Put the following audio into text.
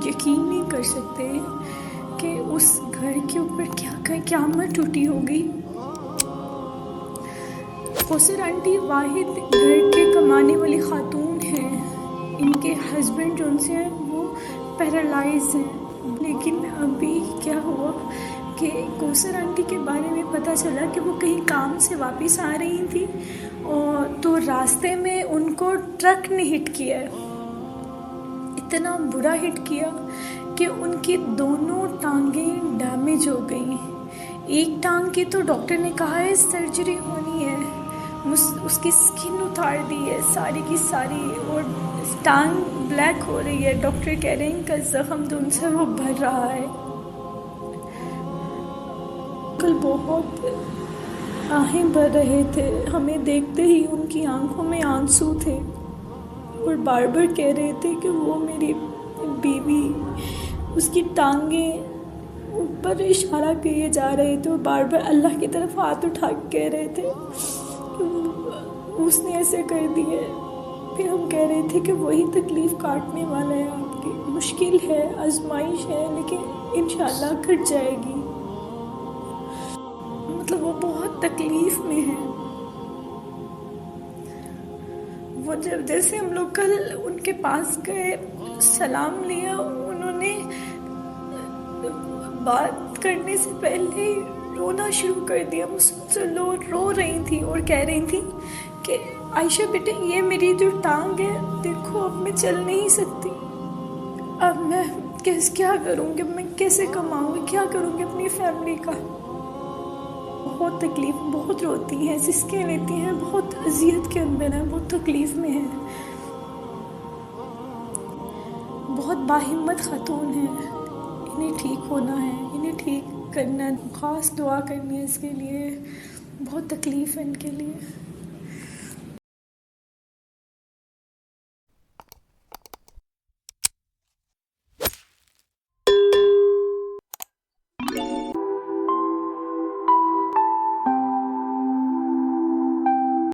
यकीन नहीं कर सकते कि उस घर के ऊपर क्या क़यामत टूटी होगी। कौसर आंटी वाहिद घर के कमाने वाली खातून हैं। इनके हस्बैंड जो उनसे हैं वो पैरालाइज हैं। लेकिन अभी क्या हुआ कि कौसर आंटी के बारे में पता चला कि वो कहीं काम से वापस आ रही थी और तो रास्ते में उनको ट्रक ने हिट किया है। इतना बुरा हिट किया कि उनकी दोनों टांगें डैमेज हो गई। एक टांग की तो डॉक्टर ने कहा है सर्जरी होनी है, उसकी स्किन उतार दी है सारी की सारी और टांग ब्लैक हो रही है। डॉक्टर कह रहे हैं इनका जख्म तो उनसे वो भर रहा है। कल बहुत आहें भर रहे थे, हमें देखते ही उनकी आंखों में आंसू थे और बार बार कह रहे थे कि वो मेरी बीवी, उसकी टांगें ऊपर इशारा किए जा रहे थे और बार बार अल्लाह की तरफ हाथ उठा के कह रहे थे उसने ऐसे कर दिए। फिर हम कह रहे थे कि वही तकलीफ़ काटने वाला है आपकी, मुश्किल है, आजमाइश है, लेकिन इंशाल्लाह कट जाएगी। मतलब वो बहुत तकलीफ़ में है। वो जैसे हम लोग कल उनके पास गए, सलाम लिया, उन्होंने बात करने से पहले रोना शुरू कर दिया। मुझसे रो रही थी और कह रही थी कि आयशा बेटे ये मेरी जो टांग है देखो अब मैं चल नहीं सकती, अब मैं क्या करूँगी, मैं कैसे कमाऊँगी, क्या करूँगी अपनी फैमिली का। बहुत तकलीफ़, बहुत रोती हैं, सिसके लेती हैं, बहुत अजियत के अंदर है, बहुत तकलीफ़ में है। बहुत बाहिम्मत खातून है, इन्हें ठीक होना है, इन्हें ठीक करना, ख़ास दुआ करनी है इसके लिए। बहुत तकलीफ़ है इनके लिए।